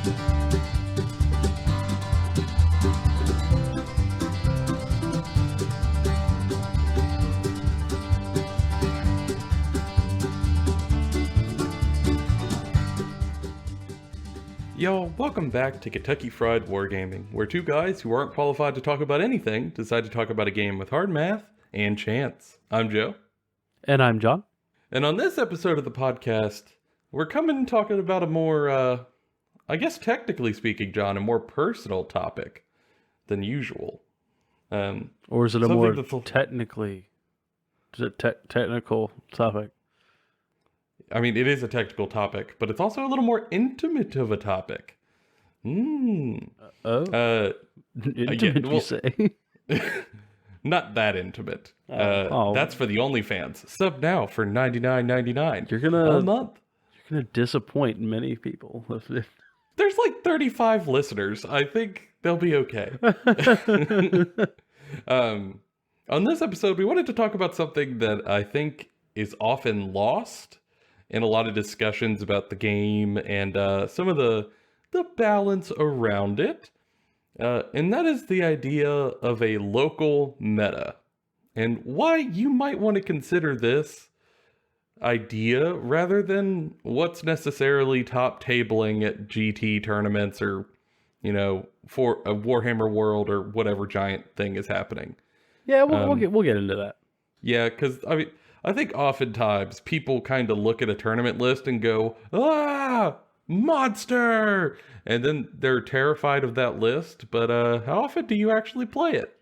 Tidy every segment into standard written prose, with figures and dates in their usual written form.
Yo, welcome back to Kentucky Fried Wargaming, where two guys who aren't qualified to talk about anything decide to talk about a game with hard math and chance. I'm Joe. And I'm John. And on this episode of the podcast, we're talking about a more, I guess technically speaking, John, a more personal topic than usual. Or is it a more technical topic? I mean, it is a technical topic, but it's also a little more intimate of a topic. Intimate, you say? Not that intimate. That's for the OnlyFans. Sub now for $99.99. You're gonna a month. You're gonna disappoint many people. There's like 35 listeners. I think they'll be okay. On this episode, we wanted to talk about something that I think is often lost in a lot of discussions about the game and some of the balance around it. And that is the idea of a local meta. And why you might want to consider this idea rather than what's necessarily top tabling at GT tournaments or, for a Warhammer World or whatever giant thing is happening. Yeah, we'll get into that. Yeah, because, I think oftentimes people kind of look at a tournament list and go, monster! And then they're terrified of that list, but how often do you actually play it?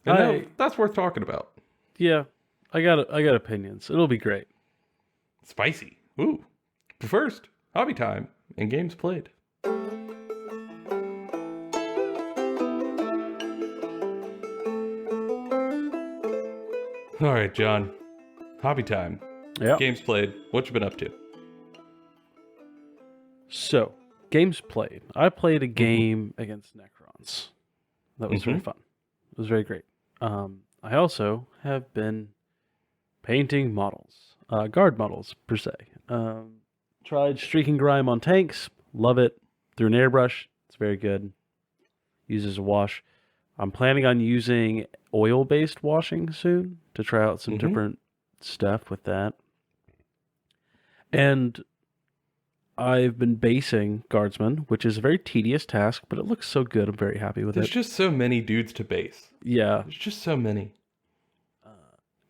And that's worth talking about. Yeah, I got opinions. It'll be great. Spicy. Ooh. But first, hobby time and games played. All right, John. Hobby time. Yeah. Games played. What you been up to? So, games played. I played a game against Necrons. That was very fun. It was very great. I also have been painting models. Guard models, per se. Tried streaking grime on tanks. Love it. Through an airbrush. It's very good. Uses a wash. I'm planning on using oil-based washing soon to try out some different stuff with that. And I've been basing Guardsmen, which is a very tedious task, but it looks so good. I'm very happy with There's just so many dudes to base. Yeah. There's just so many.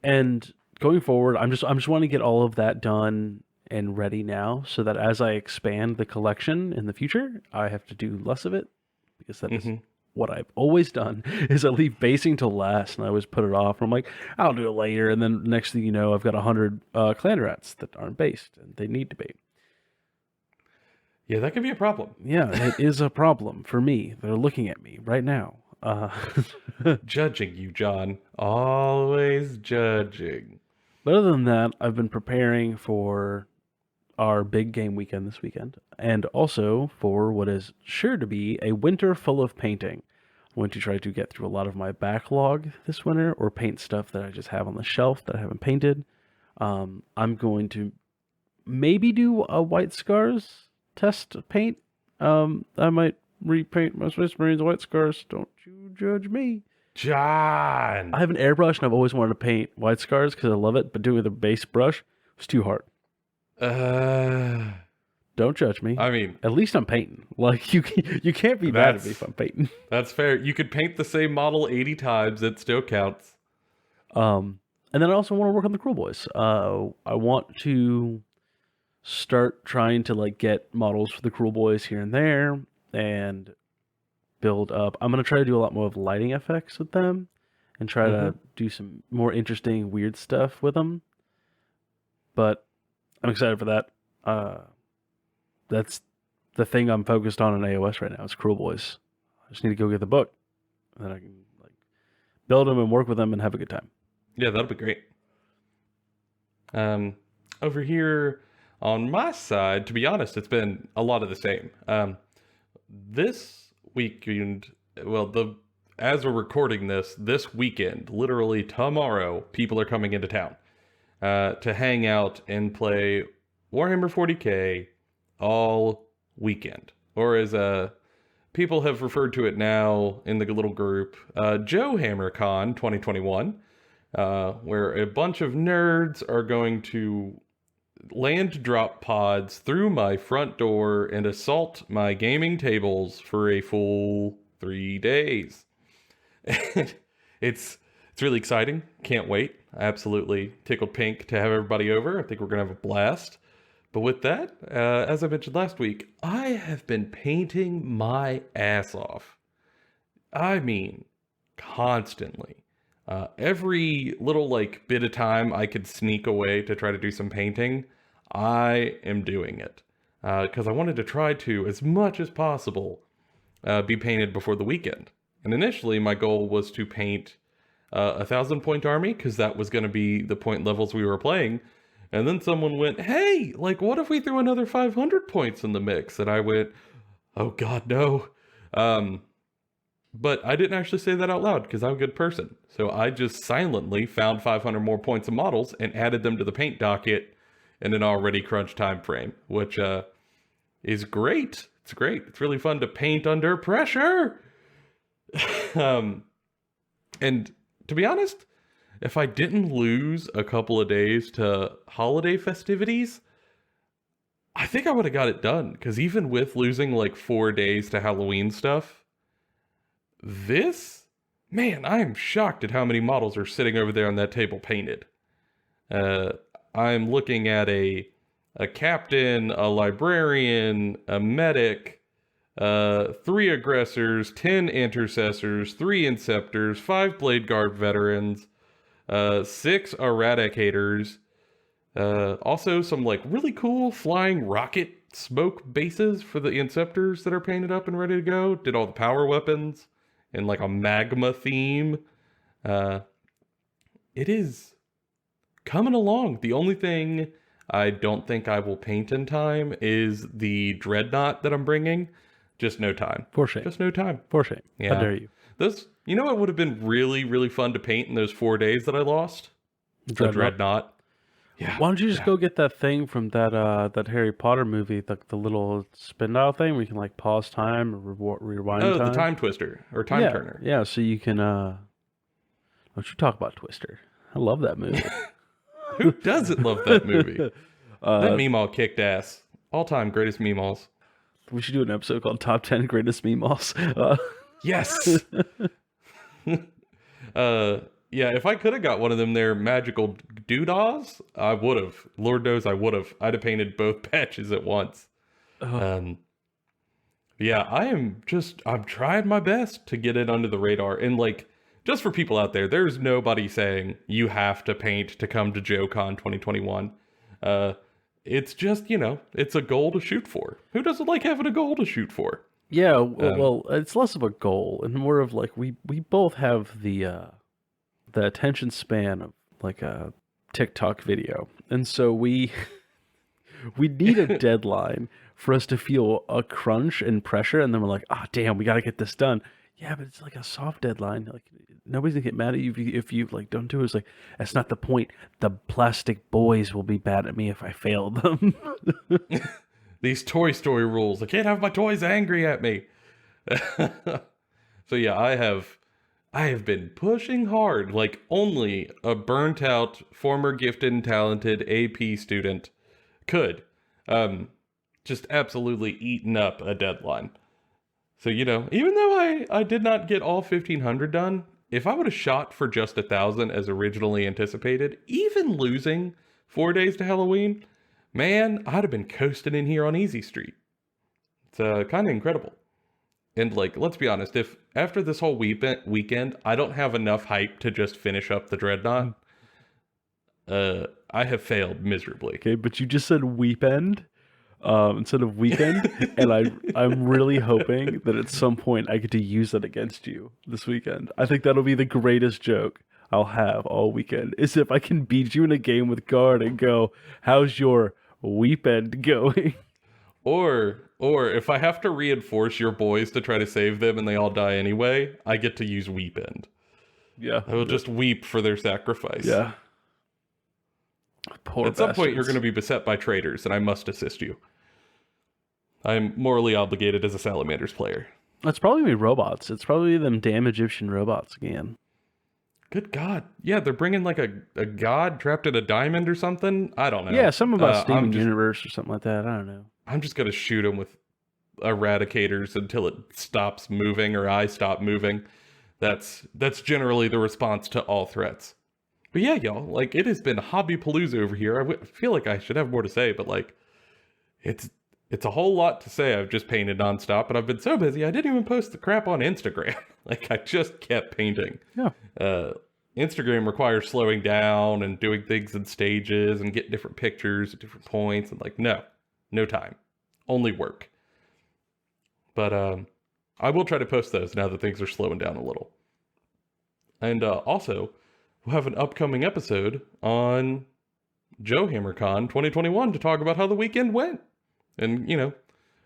And going forward, I'm just wanting to get all of that done and ready now so that as I expand the collection in the future, I have to do less of it because that is what I've always done is I leave basing till last and I always put it off. And I'm like, I'll do it later. And then next thing you know, I've got 100 clan rats that aren't based and they need to be. Yeah, that could be a problem. Yeah, it is a problem for me. They're looking at me right now. Judging you, John. Always judging. But other than that, I've been preparing for our big game weekend this weekend, and also for what is sure to be a winter full of painting. I'm going to try to get through a lot of my backlog this winter, or paint stuff that I just have on the shelf that I haven't painted. I'm going to maybe do a White Scars test paint. I might repaint my Space Marines White Scars. Don't you judge me. John! I have an airbrush, and I've always wanted to paint White Scars because I love it, but doing it with a base brush was too hard. Don't judge me. I mean, at least I'm painting. Like you can't be mad at me if I'm painting. That's fair. You could paint the same model 80 times. It still counts. And then I also want to work on the Cruel Boys. I want to start trying to get models for the Cruel Boys here and there and build up. I'm going to try to do a lot more of lighting effects with them and try to do some more interesting, weird stuff with them. But I'm excited for that. That's the thing I'm focused on in AOS right now is Cruel Boys. I just need to go get the book. And then I can build them and work with them and have a good time. Yeah, that'll be great. Over here on my side, to be honest, it's been a lot of the same. This weekend, as we're recording this weekend, literally tomorrow, people are coming into town to hang out and play Warhammer 40k all weekend. or as people have referred to it now in the little group, Joe HammerCon 2021, where a bunch of nerds are going to land drop pods through my front door and assault my gaming tables for a full 3 days. it's really exciting. Can't wait. Absolutely tickled pink to have everybody over. I think we're gonna have a blast. But with that, as I mentioned last week, I have been painting my ass off. I mean, constantly. Every little like bit of time I could sneak away to try to do some painting, I am doing it. Because I wanted to try to, as much as possible, be painted before the weekend. And initially, my goal was to paint a 1,000-point army, because that was going to be the point levels we were playing. And then someone went, hey, like, what if we threw another 500 points in the mix? And I went, oh god, no. But I didn't actually say that out loud, because I'm a good person. So I just silently found 500 more points of models and added them to the paint docket in an already crunched time frame, which is great. It's great. It's really fun to paint under pressure. And to be honest, if I didn't lose a couple of days to holiday festivities, I think I would have got it done. Because even with losing like 4 days to Halloween stuff, man, I am shocked at how many models are sitting over there on that table painted. I'm looking at a captain, a librarian, a medic, 3 aggressors, 10 intercessors, 3 inceptors, 5 blade guard veterans, 6 eradicators, also some like really cool flying rocket smoke bases for the inceptors that are painted up and ready to go. Did all the power weapons in like a magma theme. It is coming along. The only thing I don't think I will paint in time is the dreadnought that I'm bringing. Just no time. For shame. Just no time. For shame. Yeah. How dare you? You know what would have been really, really fun to paint in those 4 days that I lost? The dreadnought. Yeah. Why don't you just go get that thing from that Harry Potter movie, the little spin dial thing where you can like pause time or rewind time? Oh, the time twister or time turner. Yeah, so you can don't you talk about Twister. I love that movie. Who doesn't love that movie? That Meemaw kicked ass. All-time greatest Meemaws. We should do an episode called Top 10 Greatest Meemaws. Yes. Yeah, if I could have got one of them there magical doodahs, I would have. Lord knows I would have. I'd have painted both patches at once. Yeah, I'm trying my best to get it under the radar. And like, just for people out there, there's nobody saying you have to paint to come to JoeCon 2021. It's just, it's a goal to shoot for. Who doesn't like having a goal to shoot for? Yeah, well, it's less of a goal and more of like we both have the attention span of like a TikTok video, and so we need a deadline for us to feel a crunch and pressure, and then we're like, damn, we got to get this done. Yeah, but it's like a soft deadline. Like nobody's gonna get mad at you if you like don't do it. It's like that's not the point. The plastic boys will be mad at me if I fail them. These Toy Story rules. I can't have my toys angry at me. So yeah, I have been pushing hard like only a burnt out former gifted and talented AP student could. Just absolutely eaten up a deadline. So, even though I did not get all 1,500 done, if I would have shot for just 1,000 as originally anticipated, even losing 4 days to Halloween, man, I'd have been coasting in here on Easy Street. It's kind of incredible. And like, let's be honest, if after this whole weekend, I don't have enough hype to just finish up the Dreadnought, I have failed miserably. Okay, but you just said weepend instead of weekend, and I'm really hoping that at some point I get to use that against you this weekend. I think that'll be the greatest joke I'll have all weekend, is if I can beat you in a game with guard and go, how's your weepend going? Or if I have to reinforce your boys to try to save them and they all die anyway, I get to use weepend. Yeah. I will just weep for their sacrifice. Yeah. Poor At some point, you're going to be beset by traitors, and I must assist you. I'm morally obligated as a Salamanders player. It's probably gonna be robots. It's probably them damn Egyptian robots again. Good God. Yeah, they're bringing like a god trapped in a diamond or something. I don't know. Yeah, something about Steven I'm Universe or something like that. I don't know. I'm just going to shoot him with eradicators until it stops moving or I stop moving. That's generally the response to all threats. But yeah, y'all, like it has been hobby palooza over here. I feel like I should have more to say, but like it's a whole lot to say. I've just painted nonstop, but I've been so busy I didn't even post the crap on Instagram. Like I just kept painting. Yeah. Instagram requires slowing down and doing things in stages and getting different pictures at different points, and like no time, only work. But I will try to post those now that things are slowing down a little. And also, we'll have an upcoming episode on Joe HammerCon 2021 to talk about how the weekend went. And,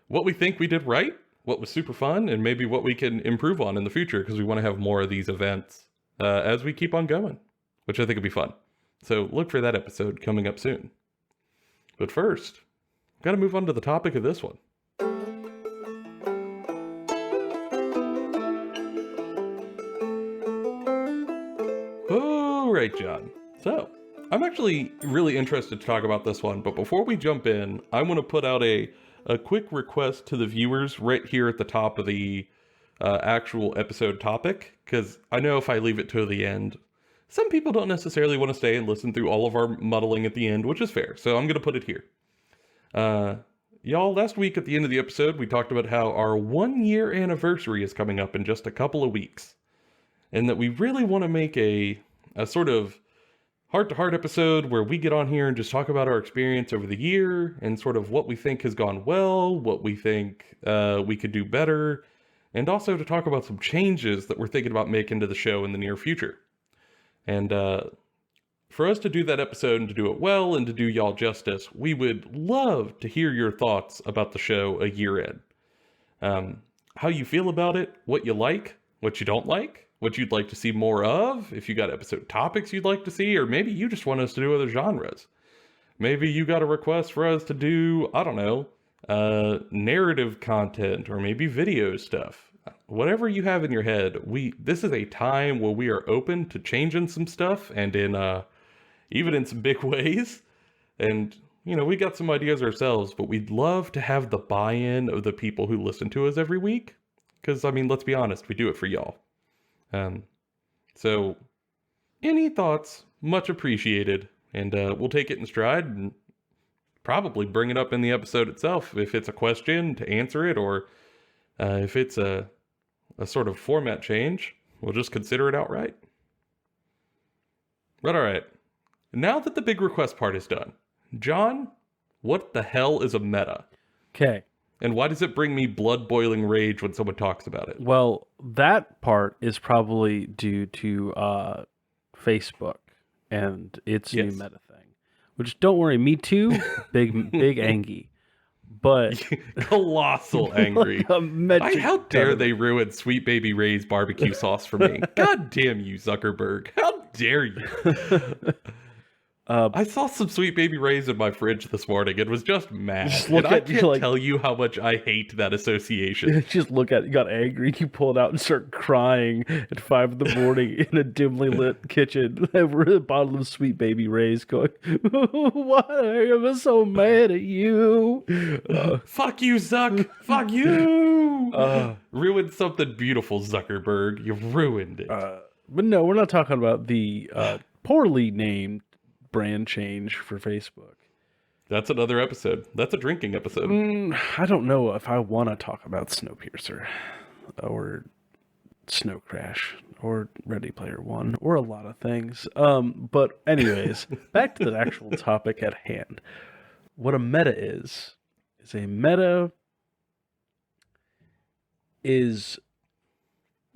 what we think we did right, what was super fun, and maybe what we can improve on in the future, because we want to have more of these events as we keep on going, which I think would be fun. So look for that episode coming up soon. But first, we've got to move on to the topic of this one. All right, John. So, I'm actually really interested to talk about this one, but before we jump in, I want to put out a quick request to the viewers right here at the top of the actual episode topic, because I know if I leave it to the end, some people don't necessarily want to stay and listen through all of our muddling at the end, which is fair, so I'm going to put it here. Y'all, last week at the end of the episode, we talked about how our 1-year anniversary is coming up in just a couple of weeks, and that we really want to make a sort of heart-to-heart episode where we get on here and just talk about our experience over the year and sort of what we think has gone well, what we think we could do better, and also to talk about some changes that we're thinking about making to the show in the near future. And for us to do that episode and to do it well and to do y'all justice, we would love to hear your thoughts about the show a year in. How you feel about it, what you like, what you don't like, what you'd like to see more of, if you got episode topics you'd like to see, or maybe you just want us to do other genres. Maybe you got a request for us to do, I don't know, narrative content, or maybe video stuff. Whatever you have in your head, this is a time where we are open to changing some stuff, and even in some big ways. And, we got some ideas ourselves, but we'd love to have the buy-in of the people who listen to us every week. Because, let's be honest, we do it for y'all. So any thoughts, much appreciated, and we'll take it in stride and probably bring it up in the episode itself if it's a question to answer it, or if it's a sort of format change, we'll just consider it outright. But all right, now that the big request part is done, John, what the hell is a meta? Okay. And why does it bring me blood-boiling rage when someone talks about it? Well, that part is probably due to Facebook and its new meta thing. Which, don't worry, me too, big angry. But colossal angry. How dare they ruin Sweet Baby Ray's barbecue sauce for me? God damn you, Zuckerberg. How dare you? I saw some Sweet Baby Ray's in my fridge this morning and was just mad. And I can't tell you how much I hate that association. Just look at it, you got angry, you pull it out and start crying at 5 in the morning in a dimly lit kitchen over a bottle of Sweet Baby Ray's going, why am I so mad at you? Fuck you, Zuck. Fuck you. Ruined something beautiful, Zuckerberg. You ruined it. But no, we're not talking about the poorly named brand change for Facebook. That's another episode. That's a drinking episode. I don't know if I want to talk about Snowpiercer or Snow Crash or Ready Player One or a lot of things. But anyways, back to the actual topic at hand. What a meta is a meta is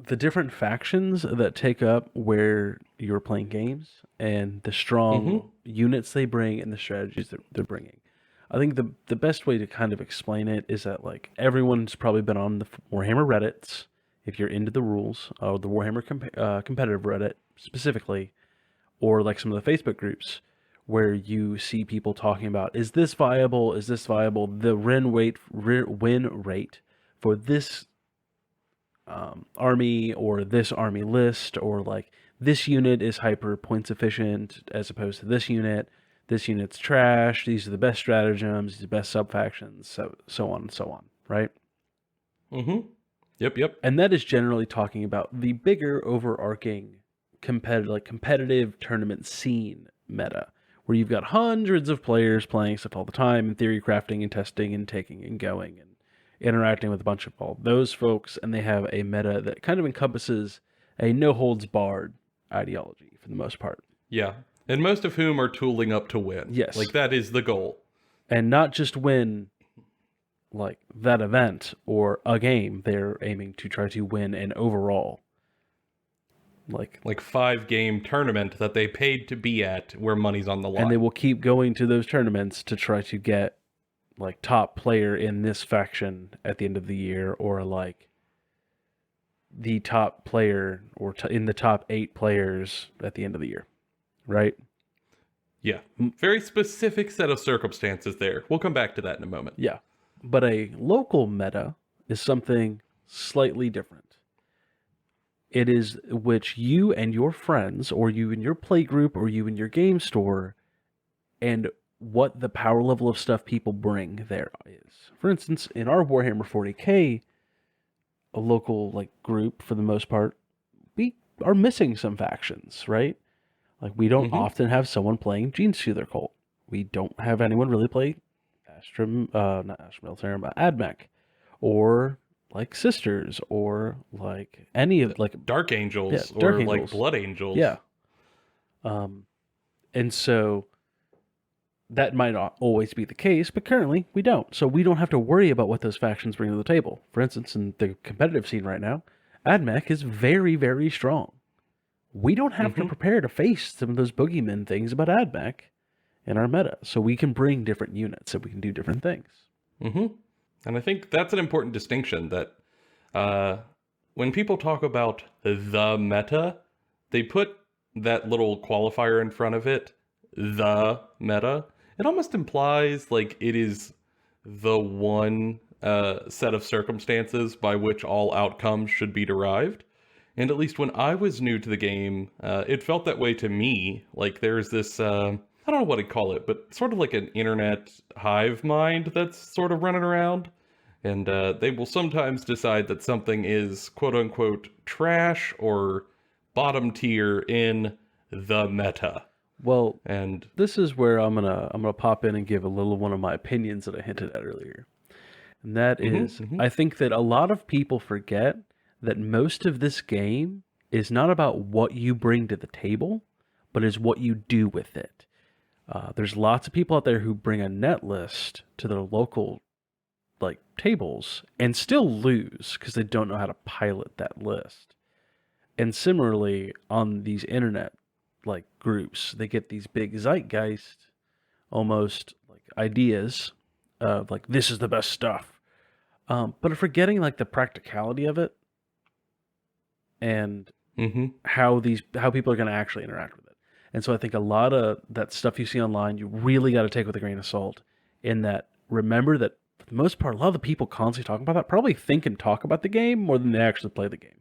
the different factions that take up where you're playing games and the strong units they bring and the strategies that they're bringing. I think the best way to kind of explain it is that like everyone's probably been on the Warhammer Reddits, if you're into the rules, or the Warhammer competitive Reddit specifically, or like some of the Facebook groups where you see people talking about, is this viable? Is this viable? The win rate for this army or this army list, or like this unit is hyper points efficient as opposed to this unit. This unit's trash. These are the best stratagems. These are the best sub factions. So on and so on. Right. Mm-hmm. Yep. And that is generally talking about the bigger overarching competitive tournament scene meta, where you've got hundreds of players playing stuff all the time, and theory crafting and testing and taking and going and interacting with a bunch of all those folks, and they have a meta that kind of encompasses a no-holds-barred ideology for the most part. Yeah, and most of whom are tooling up to win. Yes. Like, that is the goal. And not just win, like, that event or a game. They're aiming to try to win an overall. Like 5-game tournament that they paid to be at where money's on the line. And they will keep going to those tournaments to try to get like top player in this faction at the end of the year, or like the top player or in the top 8 players at the end of the year. Right? Yeah. Very specific set of circumstances there. We'll come back to that in a moment. Yeah. But a local meta is something slightly different. It is which you and your friends, or you and your play group, or you and your game store, and what the power level of stuff people bring there is. For instance, in our Warhammer 40k, a local like group, for the most part, we are missing some factions, right? Like, we don't often have someone playing Genesealer Cult. We don't have anyone really play Admech, or like Sisters, or like any of like Dark Angels, yeah, Dark or Angels. like Blood Angels. Yeah. And so that might not always be the case, but currently we don't. So we don't have to worry about what those factions bring to the table. For instance, in the competitive scene right now, Admech is very, very strong. We don't have to prepare to face some of those boogeyman things about Admech in our meta. So we can bring different units and we can do different things. And I think that's an important distinction, that when people talk about the meta, they put that little qualifier in front of it, the meta. It almost implies like it is the one set of circumstances by which all outcomes should be derived. And at least when I was new to the game, it felt that way to me. Like, there's this, I don't know what to call it, but sort of like an internet hive mind that's sort of running around. And they will sometimes decide that something is quote-unquote trash or bottom tier in the meta. Well, and this is where I'm gonna pop in and give a little one of my opinions that I hinted at earlier. And that is, I think that a lot of people forget that most of this game is not about what you bring to the table, but is what you do with it. There's lots of people out there who bring a net list to their local like tables and still lose because they don't know how to pilot that list. And similarly, on these internet like groups, they get these big zeitgeist almost like ideas of like, this is the best stuff, but are forgetting like the practicality of it and how people are going to actually interact with it. And so I think a lot of that stuff you see online, you really got to take with a grain of salt. In that, remember that for the most part, a lot of the people constantly talking about that probably think and talk about the game more than they actually play the game.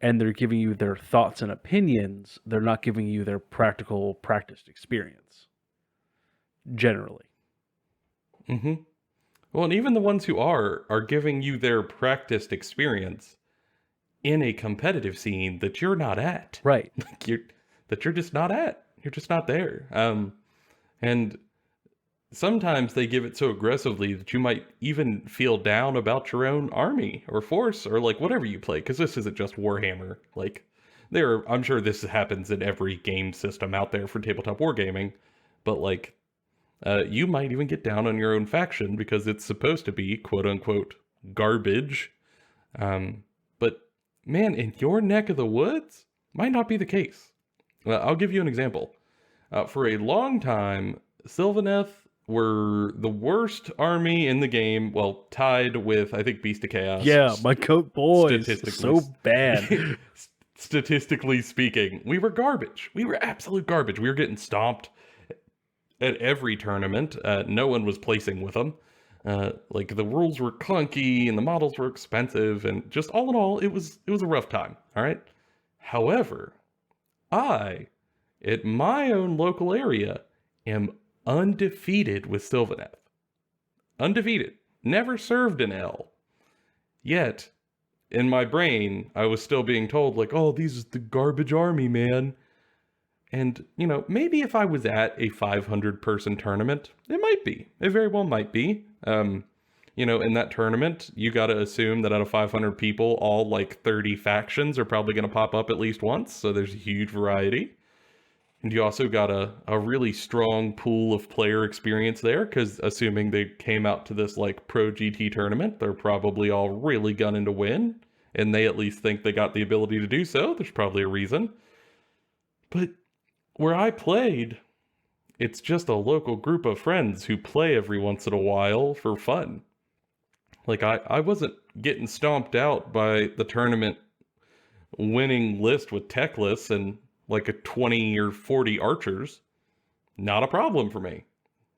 And they're giving you their thoughts and opinions. They're not giving you their practical, practiced experience. Generally. Well, and even the ones who are giving you their practiced experience in a competitive scene that you're not at. Right. Like you're just not at. You're just not there. And sometimes they give it so aggressively that you might even feel down about your own army or force or like whatever you play, because this isn't just Warhammer. Like, I'm sure this happens in every game system out there for tabletop wargaming, but like you might even get down on your own faction because it's supposed to be quote unquote garbage. But man, in your neck of the woods, might not be the case. I'll give you an example. For a long time, Sylvaneth were the worst army in the game, well, tied with, I think, Beast of Chaos. Yeah, my coat boys, so bad. Statistically speaking, we were garbage. We were absolute garbage. We were getting stomped at every tournament. No one was placing with them. Like the rules were clunky and the models were expensive, and just all in all, it was a rough time. All right. However, I, at my own local area, am undefeated with Sylvaneth. Undefeated. Never served an L. Yet, in my brain, I was still being told, like, oh, these is the garbage army, man. And, maybe if I was at a 500-person tournament, it might be. It very well might be. In that tournament, you got to assume that out of 500 people, all like 30 factions are probably going to pop up at least once. So there's a huge variety. And you also got a really strong pool of player experience there, because assuming they came out to this like pro GT tournament, they're probably all really gunning to win. And they at least think they got the ability to do so. There's probably a reason. But where I played, it's just a local group of friends who play every once in a while for fun. Like, I wasn't getting stomped out by the tournament winning list with tech lists and like a 20 or 40 archers. Not a problem for me.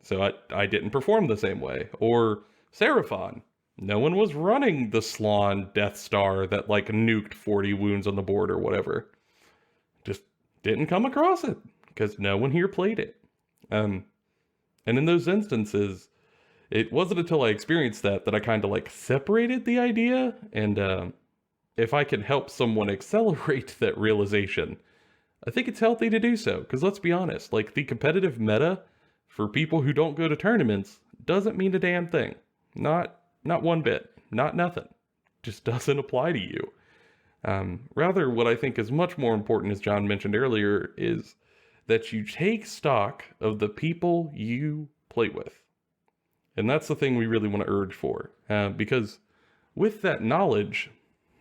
So I didn't perform the same way. Or Seraphon. No one was running the Slon Death Star that like nuked 40 wounds on the board or whatever. Just didn't come across it because no one here played it. And in those instances, it wasn't until I experienced that I kind of like separated the idea. And if I can help someone accelerate that realization, I think it's healthy to do so. Because let's be honest, like the competitive meta for people who don't go to tournaments doesn't mean a damn thing. Not one bit. Not nothing. Just doesn't apply to you. Rather, what I think is much more important, as John mentioned earlier, is that you take stock of the people you play with. And that's the thing we really want to urge for. Because with that knowledge,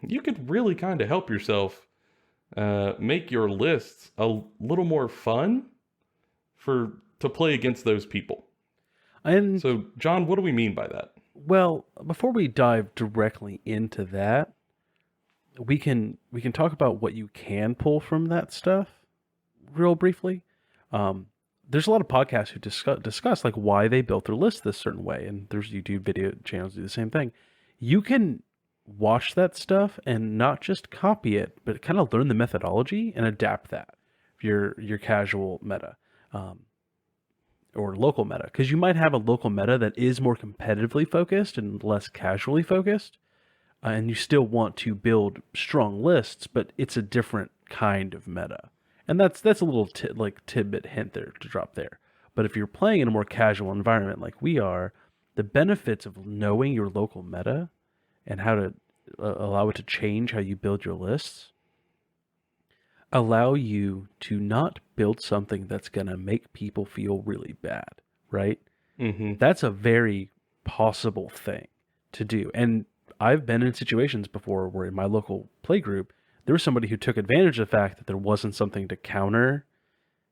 you could really kind of help yourself make your lists a little more fun to play against those people. And so, John, what do we mean by that? Well, before we dive directly into that, we can talk about what you can pull from that stuff real briefly. There's a lot of podcasts who discuss like why they built their list this certain way, and there's YouTube video channels do the same thing. You can watch that stuff and not just copy it, but kind of learn the methodology and adapt that for your casual meta or local meta, because you might have a local meta that is more competitively focused and less casually focused, and you still want to build strong lists, but it's a different kind of meta. And that's a little tidbit hint there to drop there. But if you're playing in a more casual environment like we are, the benefits of knowing your local meta and how to allow it to change how you build your lists allow you to not build something that's going to make people feel really bad, right? Mm-hmm. That's a very possible thing to do. And I've been in situations before where in my local play group, there was somebody who took advantage of the fact that there wasn't something to counter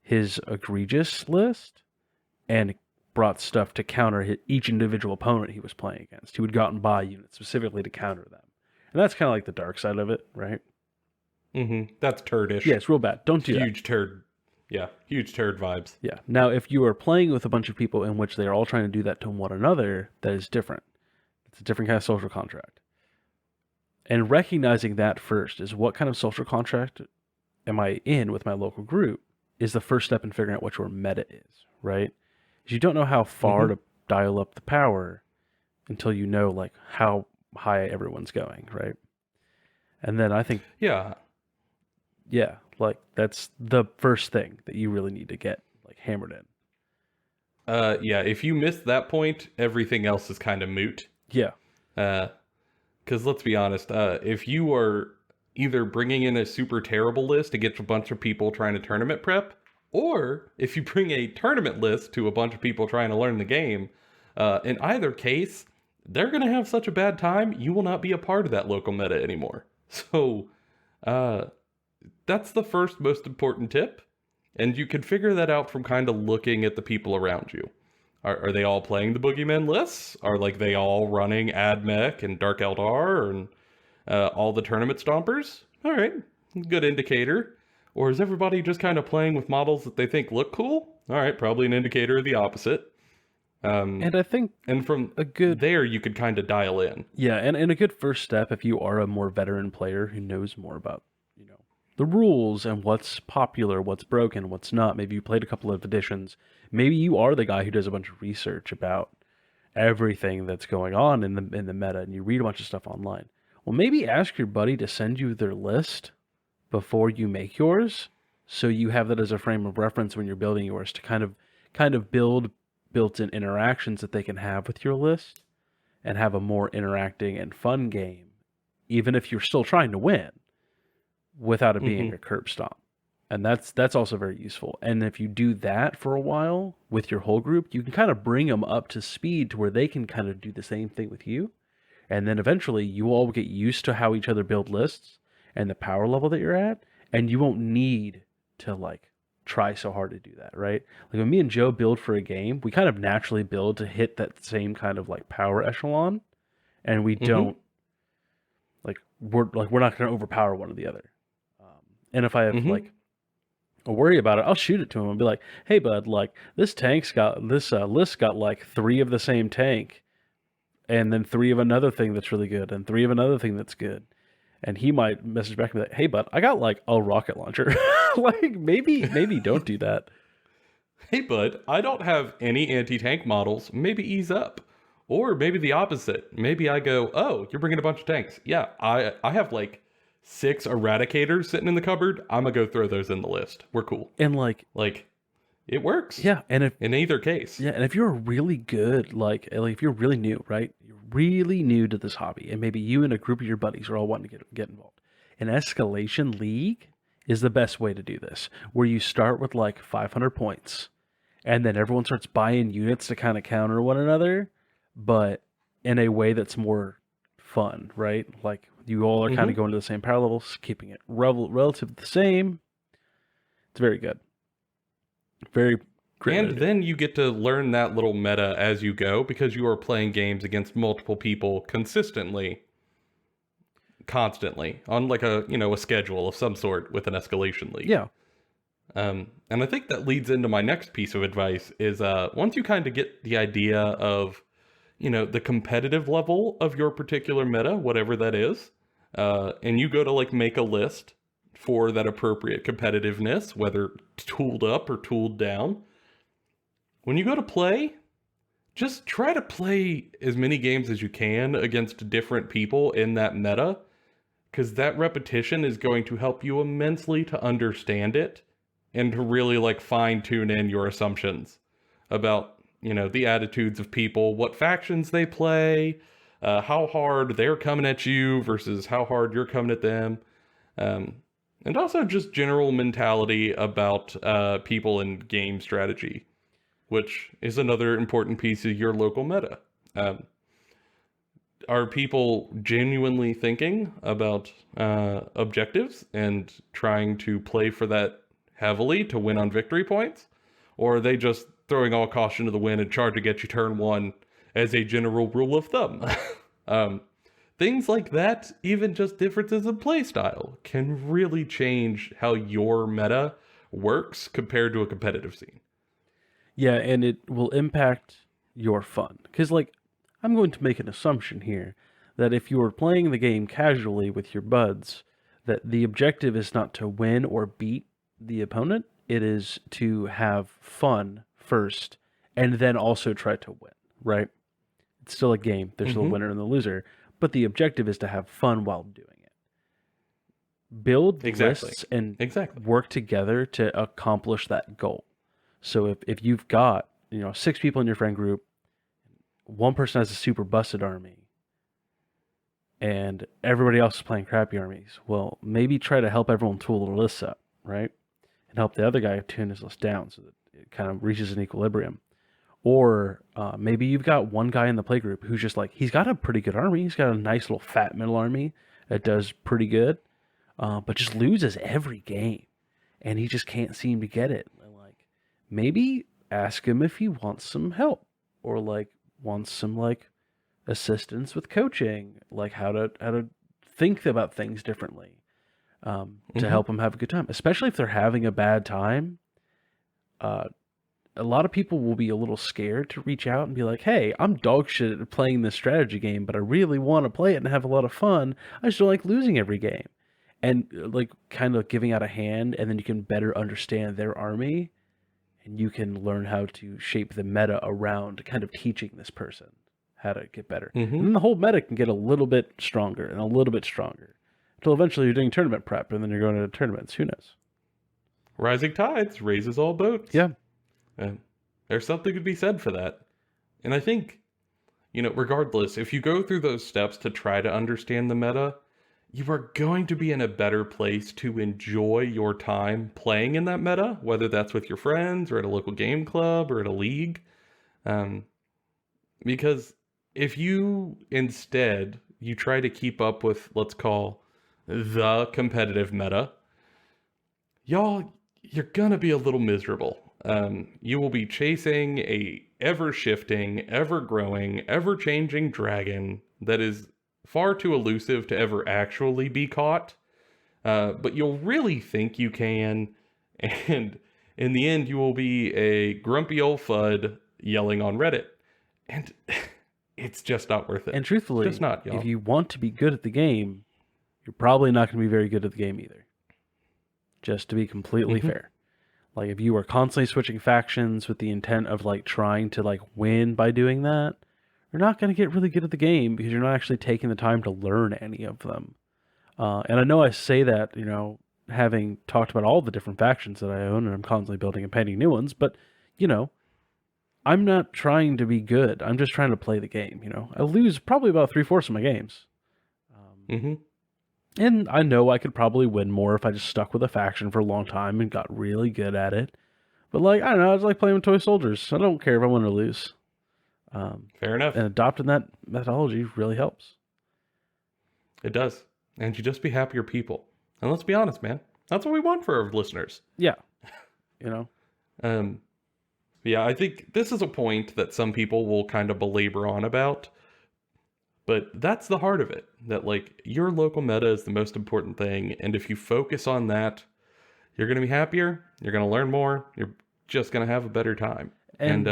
his egregious list and brought stuff to counter each individual opponent he was playing against. He would go out and buy units specifically to counter them. And that's kind of like the dark side of it, right? Mm-hmm. That's turdish. Yeah, it's real bad. Don't do that. Huge turd. Yeah, huge turd vibes. Yeah. Now, if you are playing with a bunch of people in which they are all trying to do that to one another, that is different. It's a different kind of social contract. And recognizing that first is what kind of social contract am I in with my local group is the first step in figuring out what your meta is, right? Because you don't know how far to dial up the power until you know like how high everyone's going, right? And then I think yeah, like that's the first thing that you really need to get like hammered in. Yeah, if you miss that point, everything else is kind of moot. Yeah. Because let's be honest, if you are either bringing in a super terrible list to get a bunch of people trying to tournament prep, or if you bring a tournament list to a bunch of people trying to learn the game, in either case, they're going to have such a bad time, you will not be a part of that local meta anymore. So, that's the first most important tip, and you can figure that out from kind of looking at the people around you. Are they all playing the Boogeyman lists? Are like they all running AdMech and Dark Eldar and all the tournament stompers? All right, good indicator. Or is everybody just kind of playing with models that they think look cool? all right, probably an indicator of the opposite. And I think And from a good there, you could kind of dial in. yeah, and a good first step if you are a more veteran player who knows more about, the rules and what's popular, what's broken, what's not. Maybe you played a couple of editions. Maybe you are the guy who does a bunch of research about everything that's going on in the meta and you read a bunch of stuff online. Well, maybe ask your buddy to send you their list before you make yours so you have that as a frame of reference when you're building yours to kind of build built-in interactions that they can have with your list and have a more interacting and fun game, even if you're still trying to win, without it being Hmm. a curb stomp. And that's also very useful. And if you do that for a while with your whole group, you can kind of bring them up to speed to where they can kind of do the same thing with you. And then eventually you all get used to how each other build lists and the power level that you're at, and you won't need to like try so hard to do that, right? Like when me and Joe build for a game, we kind of naturally build to hit that same kind of like power echelon, and we Hmm. don't we're not going to overpower one or the other. And if I have Hmm. like a worry about it, I'll shoot it to him and be like, "Hey, bud, like this list got like 3 of the same tank, and then 3 of another thing that's really good, and 3 of another thing that's good." And he might message back and be like, "Hey, bud, I got like a rocket launcher." Like maybe don't do that. Hey, bud, I don't have any anti-tank models. Maybe ease up. Or maybe the opposite. Maybe I go, oh, you're bringing a bunch of tanks. Yeah, I have like 6 eradicators sitting in the cupboard. I'm gonna go throw those in the list. We're cool. And like Like, it works yeah, and if in either case. yeah, and if you're really good, like if you're really new, right? You're really new to this hobby, and maybe you and a group of your buddies are all wanting to get involved. An escalation league is the best way to do this, where you start with like 500 points, and then everyone starts buying units to kind of counter one another, but in a way that's more fun, right? Like you all are kind Hmm. of going to the same power levels, keeping it relative the same. It's very good, very great way And to do it. then you get to learn that little meta as you go because you are playing games against multiple people consistently, constantly, on like a schedule of some sort with an escalation league. Yeah, And I think that leads into my next piece of advice is once you kind of get the idea of, the competitive level of your particular meta, whatever that is, and you go to like make a list for that appropriate competitiveness, whether tooled up or tooled down. When you go to play, just try to play as many games as you can against different people in that meta, because that repetition is going to help you immensely to understand it and to really like fine tune in your assumptions about the attitudes of people, what factions they play, how hard they're coming at you versus how hard you're coming at them, um, and also just general mentality about people and game strategy, which is another important piece of your local meta. um, are people genuinely thinking about objectives and trying to play for that heavily to win on victory points? Or are they just throwing all caution to the wind and charging at you turn 1 as a general rule of thumb? um, things like that, even just differences in playstyle, can really change how your meta works compared to a competitive scene. yeah, and it will impact your fun. Because, like, I'm going to make an assumption here that if you are playing the game casually with your buds, that the objective is not to win or beat the opponent, it is to have fun first and then also try to win, right? It's still a game, there's still a Hmm. winner and the loser, but the objective is to have fun while doing it. Build Exactly. lists and Exactly. work together to accomplish that goal. So if you've got, 6 people in your friend group, one person has a super busted army, and everybody else is playing crappy armies, well, maybe try to help everyone tool their lists up, right? And help the other guy tune his list down so that it kind of reaches an equilibrium. Or maybe you've got one guy in the playgroup who's just like, he's got a pretty good army. He's got a nice little fat middle army that does pretty good, but just loses every game. And he just can't seem to get it. And like, maybe ask him if he wants some help or like wants some like assistance with coaching, like how to think about things differently, to Hmm. help him have a good time. Especially if they're having a bad time, uh, a lot of people will be a little scared to reach out and be like, hey, I'm dog shit at playing this strategy game, but I really want to play it and have a lot of fun. I just don't like losing every game. And like kind of giving out a hand, and then you can better understand their army, and you can learn how to shape the meta around kind of teaching this person how to get better. Mm-hmm. And then the whole meta can get a little bit stronger and a little bit stronger until eventually you're doing tournament prep, and then you're going to tournaments. Who knows? Rising tides raises all boats. Yeah. There's something to be said for that. And I think, regardless, if you go through those steps to try to understand the meta, you are going to be in a better place to enjoy your time playing in that meta, whether that's with your friends or at a local game club or at a league. Because if you instead, you try to keep up with, let's call, the competitive meta, you're gonna be a little miserable. You will be chasing a ever-shifting, ever-growing, ever-changing dragon that is far too elusive to ever actually be caught. But you'll really think you can, and in the end you will be a grumpy old FUD yelling on Reddit. And it's just not worth it. And truthfully, just not, y'all. If you want to be good at the game, you're probably not going to be very good at the game either. Just to be completely fair. Like, if you are constantly switching factions with the intent of, like, trying to, like, win by doing that, you're not going to get really good at the game because you're not actually taking the time to learn any of them. And I know I say that, having talked about all the different factions that I own, and I'm constantly building and painting new ones, but, I'm not trying to be good. I'm just trying to play the game, I lose probably about 3/4 of my games. And I know I could probably win more if I just stuck with a faction for a long time and got really good at it. But, like, I don't know, I just like playing with toy soldiers. I don't care if I win or lose. Fair enough. And adopting that methodology really helps. It does. And you just be happier people. And let's be honest, man. That's what we want for our listeners. Yeah. Yeah, I think this is a point that some people will kind of belabor on about. But that's the heart of it. That, like, your local meta is the most important thing. And if you focus on that, you're going to be happier. You're going to learn more. You're just going to have a better time. And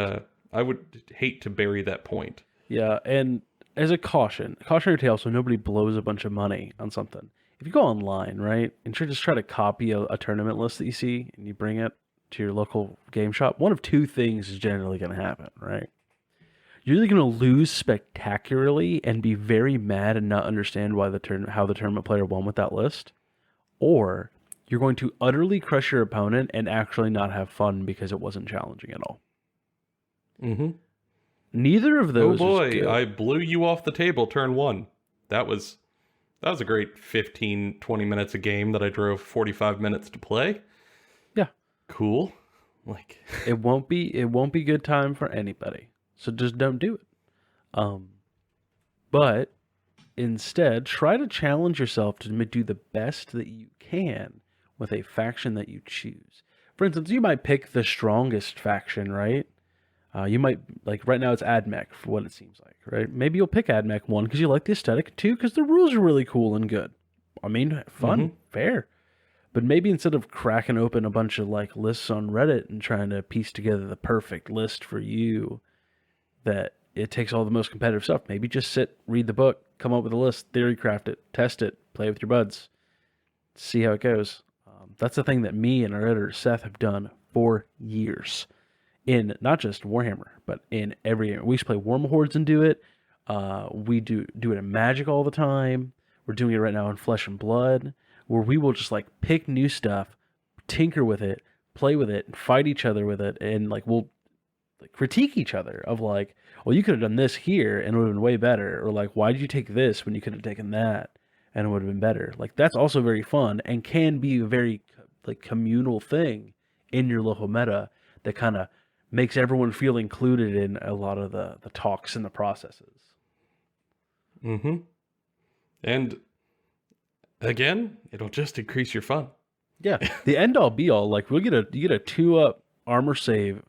I would hate to bury that point. Yeah, and as a cautionary tale, so nobody blows a bunch of money on something. If you go online, right, and just try to copy a tournament list that you see, and you bring it to your local game shop, one of two things is generally going to happen, right? You're either going to lose spectacularly and be very mad and not understand why how the tournament player won with that list, or you're going to utterly crush your opponent and actually not have fun because it wasn't challenging at all. Neither of those. Oh boy, is good. I blew you off the table turn one. That was a great 15, 20 minutes a game that I drove 45 minutes to play. Yeah. Cool. Like it won't be good time for anybody. So just don't do it. But instead, try to challenge yourself to do the best that you can with a faction that you choose. For instance, you might pick the strongest faction, right? You might, like, right now it's AdMech for what it seems like, right? Maybe you'll pick AdMech 1 because you like the aesthetic, 2 because the rules are really cool and good. I mean, fun, fair. But maybe instead of cracking open a bunch of, like, lists on Reddit and trying to piece together the perfect list for you, that it takes all the most competitive stuff. Maybe just sit, read the book, come up with a list, theory craft it, test it, play with your buds, see how it goes. That's the thing that me and our editor Seth have done for years. In not just Warhammer, but in every game. We used to play War Hordes and do it. We do it in Magic all the time. We're doing it right now in Flesh and Blood, where we will just, like, pick new stuff, tinker with it, play with it, and fight each other with it, and, like, we'll, like, critique each other of, like, well, you could have done this here and it would have been way better, or, like, why did you take this when you could have taken that and it would have been better? Like, that's also very fun and can be a very, like, communal thing in your local meta that kind of makes everyone feel included in a lot of the talks and the processes. And again, it'll just increase your fun. Yeah, the end all be all, like, you get a 2-up armor save,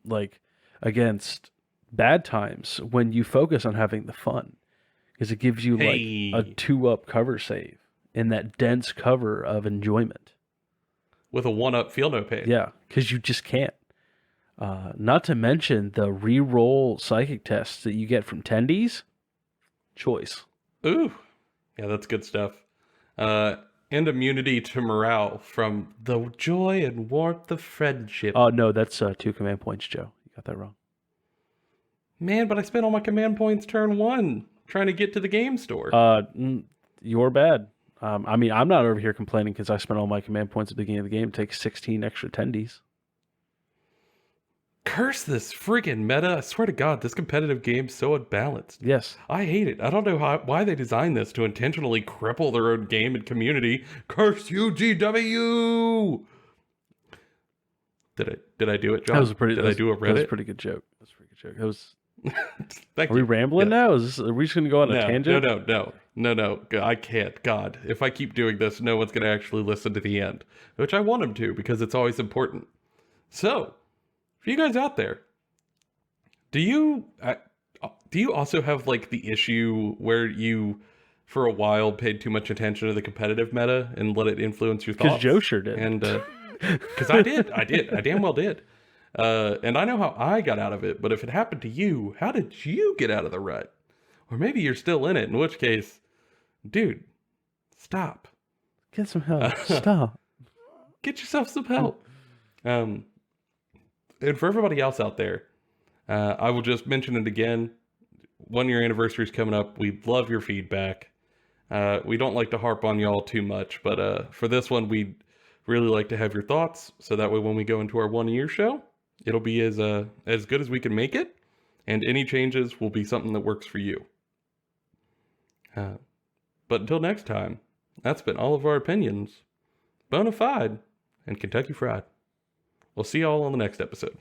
like, against bad times when you focus on having the fun, because it gives you like a 2-up cover save in that dense cover of enjoyment with a 1-up feel no pain. Yeah, because you just can't. Not to mention the re-roll psychic tests that you get from tendies. Choice. Ooh, yeah, that's good stuff. And immunity to morale from the joy and warmth of friendship. Oh, no, that's 2 command points, Joe. You got that wrong. Man, but I spent all my command points turn 1 trying to get to the game store. You're bad. I mean, I'm not over here complaining because I spent all my command points at the beginning of the game to take 16 extra tendies. Curse this friggin' meta. I swear to God, this competitive game's so unbalanced. Yes. I hate it. I don't know why they designed this to intentionally cripple their own game and community. Curse you, GW! Did I do it, John? That was a pretty. Did I do a Reddit? That was a pretty good joke. That's a pretty good joke. That was. Thank Are we you. rambling now? Are we just going to go on a tangent? No. I can't. God, if I keep doing this, no one's going to actually listen to the end, which I want them to because it's always important. So, for you guys out there, do you also have like the issue where you, for a while, paid too much attention to the competitive meta and let it influence your thoughts? Because Joe sure did. And because I damn well did. And I know how I got out of it, but if it happened to you, how did you get out of the rut? Or maybe you're still in it, in which case, dude, stop. Get some help. Stop. Get yourself some help. And for everybody else out there, I will just mention it again. 1 year anniversary is coming up. We love your feedback. We don't like to harp on y'all too much, but for this one, we'd really like to have your thoughts. So that way, when we go into our 1 year show, it'll be as good as we can make it. And any changes will be something that works for you. But until next time, that's been all of our opinions. Bona fide and Kentucky Fried. We'll see y'all on the next episode.